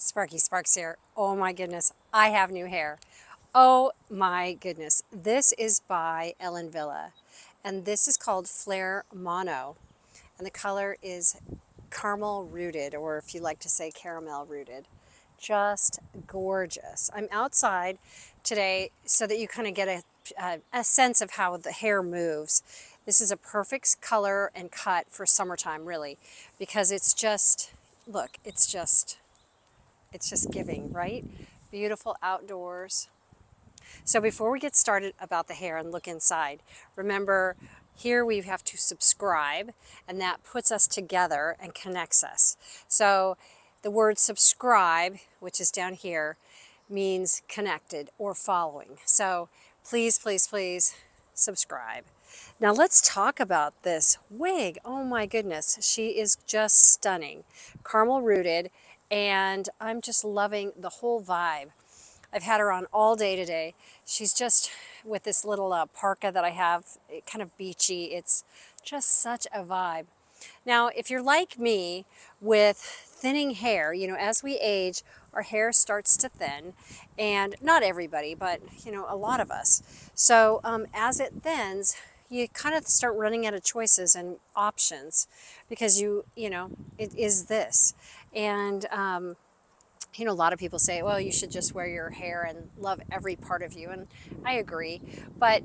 Sparky Sparks here. Oh my goodness, I have new hair. Oh my goodness. This is by Ellen Wille, and this is called Flair Mono, and the color is caramel rooted, or if you like to say caramel rooted. Just gorgeous. I'm outside today so that you kind of get a sense of how the hair moves. This is a perfect color and cut for summertime, really, because it's just, look, it's just giving, right? Beautiful outdoors. So before we get started about the hair and look inside, remember here we have to subscribe, and that puts us together and connects us. So the word subscribe, which is down here, means connected or following. So please, please, please subscribe. Now let's talk about this wig. Oh my goodness, she is just stunning. Caramel rooted, and I'm just loving the whole vibe. I've had her on all day today. She's just with this little parka that I have, kind of beachy. It's just such a vibe. Now, if you're like me with thinning hair, you know, as we age, our hair starts to thin, and not everybody, but you know, a lot of us. So as it thins, you kind of start running out of choices and options because you know, it is this. And you know, a lot of people say, well, you should just wear your hair and love every part of you. And I agree, but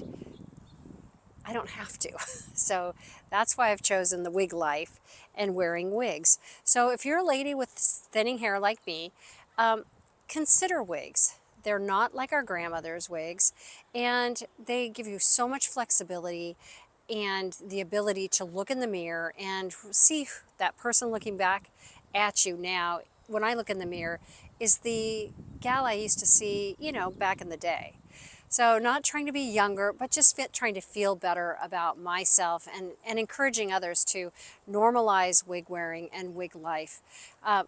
I don't have to. So that's why I've chosen the wig life and wearing wigs. So if you're a lady with thinning hair like me, consider wigs. They're not like our grandmother's wigs, and they give you so much flexibility and the ability to look in the mirror and see that person looking back at you now. When I look in the mirror, is the gal I used to see, you know, back in the day. So not trying to be younger, but just trying to feel better about myself, and encouraging others to normalize wig wearing and wig life.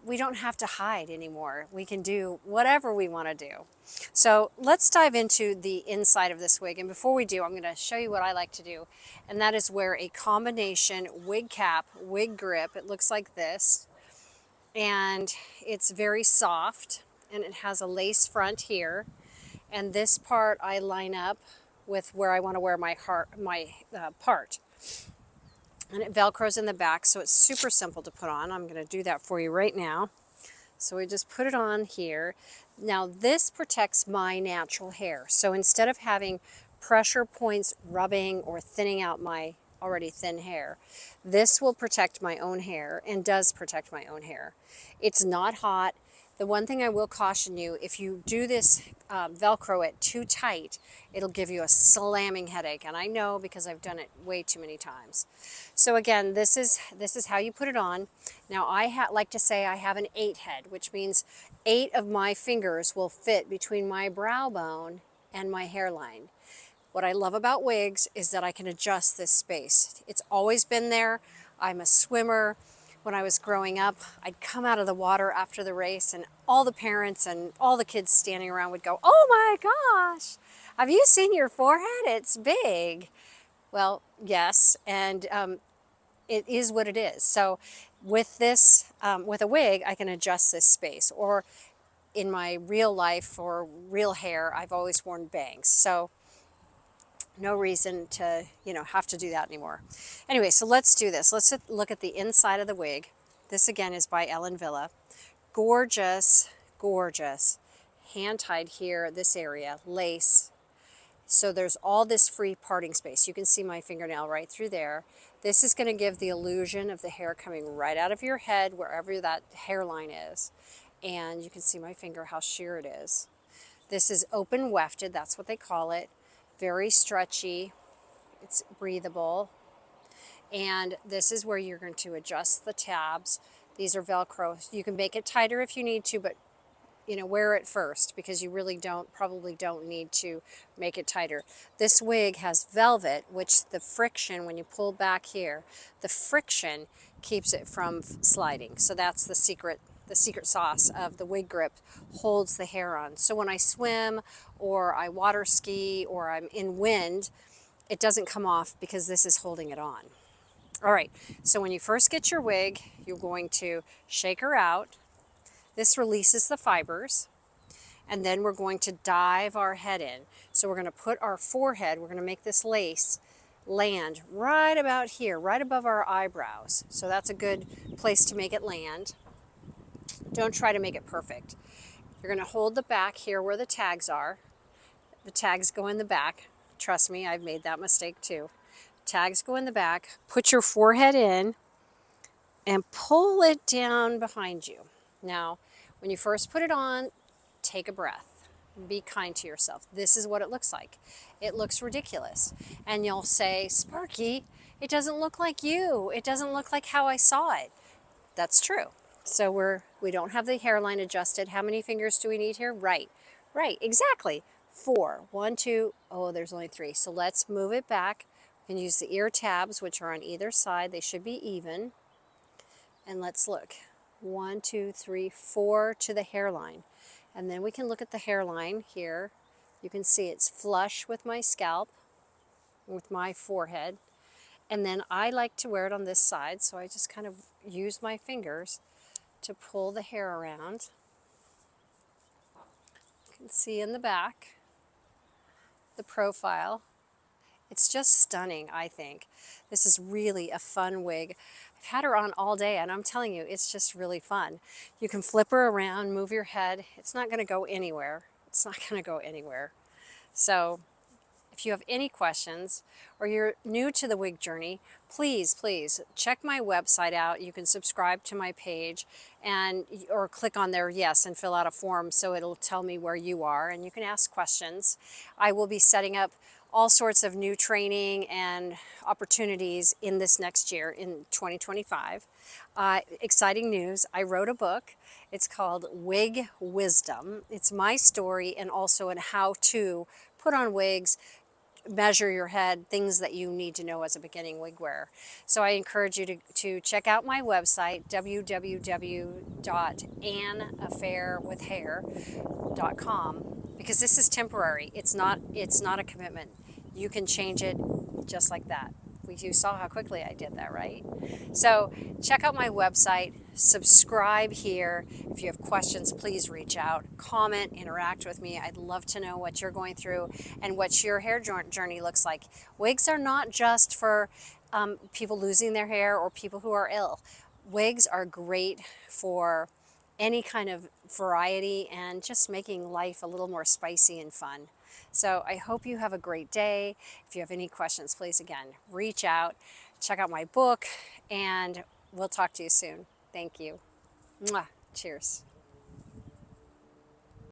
We don't have to hide anymore. We can do whatever we want to do. So let's dive into the inside of this wig. And before we do, I'm going to show you what I like to do. And that is wear a combination wig cap, wig grip. It looks like this. And it's very soft, and it has a lace front here. And this part I line up with where I want to wear my part. And it velcros in the back, so it's super simple to put on. I'm going to do that for you right now. So we just put it on here. Now this protects my natural hair. So instead of having pressure points rubbing or thinning out my already thin hair, this will protect my own hair, and does protect my own hair. It's not hot. The one thing I will caution you, if you do this Velcro it too tight, it'll give you a slamming headache. And I know because I've done it way too many times. So again, this is how you put it on. Now I like to say I have an 8 head, which means 8 of my fingers will fit between my brow bone and my hairline. What I love about wigs is that I can adjust this space. It's always been there. I'm a swimmer. When I was growing up, I'd come out of the water after the race, and all the parents and all the kids standing around would go, "Oh my gosh, have you seen your forehead? It's big." Well, yes, and it is what it is. So with this, with a wig, I can adjust this space. Or in my real life, for real hair, I've always worn bangs. So no reason to, you know, have to do that anymore. Anyway, so let's do this. Let's look at the inside of the wig. This again is by Ellen Wille. Gorgeous, gorgeous. Hand tied here, this area, lace. So there's all this free parting space. You can see my fingernail right through there. This is going to give the illusion of the hair coming right out of your head, wherever that hairline is. And you can see my finger, how sheer it is. This is open wefted, that's what they call it. Very stretchy, it's breathable. And this is where you're going to adjust the tabs. These are Velcro. You can make it tighter if you need to, but you know, wear it first, because you really probably don't need to make it tighter. This wig has velvet, which the friction, when you pull back here, the friction keeps it from sliding. So that's the secret sauce of the wig grip, holds the hair on. So when I swim or I water ski or I'm in wind, it doesn't come off because this is holding it on. All right, so when you first get your wig, you're going to shake her out. This releases the fibers, and then we're going to dive our head in. So we're going to put our forehead, we're going to make this lace land right about here, right above our eyebrows. So that's a good place to make it land. Don't try to make it perfect. You're going to hold the back here where the tags are. The tags go in the back. Trust me, I've made that mistake too. Tags go in the back. Put your forehead in and pull it down behind you. Now, when you first put it on, take a breath. Be kind to yourself. This is what it looks like. It looks ridiculous. And you'll say, Sparky, it doesn't look like you. It doesn't look like how I saw it. That's true. So we don't have the hairline adjusted. How many fingers do we need here? Right, exactly. 4. 1, 2, oh, there's only 3. So let's move it back. We can use the ear tabs, which are on either side. They should be even. And let's look. 1, 2, 3, 4 to the hairline. And then we can look at the hairline here. You can see it's flush with my scalp, with my forehead. And then I like to wear it on this side, so I just kind of use my fingers to pull the hair around. You can see in the back the profile. It's just stunning, I think. This is really a fun wig. I've had her on all day, and I'm telling you, it's just really fun. You can flip her around, move your head. It's not going to go anywhere. It's not going to go anywhere. So if you have any questions or you're new to the wig journey, please check my website out. You can subscribe to my page or click on there, yes, and fill out a form so it'll tell me where you are, and you can ask questions. I will be setting up all sorts of new training and opportunities in this next year, in 2025. Exciting news, I wrote a book. It's called Wig Wisdom. It's my story and also in how to put on wigs, measure your head, things that you need to know as a beginning wig wearer. So I encourage you to check out my website, www.annaffairwithhair.com, because this is temporary. It's not a commitment. You can change it just like that. You saw how quickly I did that, right? So check out my website, subscribe here. If you have questions, please reach out, comment, interact with me. I'd love to know what you're going through and what your hair journey looks like. Wigs are not just for people losing their hair or people who are ill. Wigs are great for any kind of variety and just making life a little more spicy and fun. So I hope you have a great day. If you have any questions, please again, reach out, check out my book, and we'll talk to you soon. Thank you. Mwah. Cheers.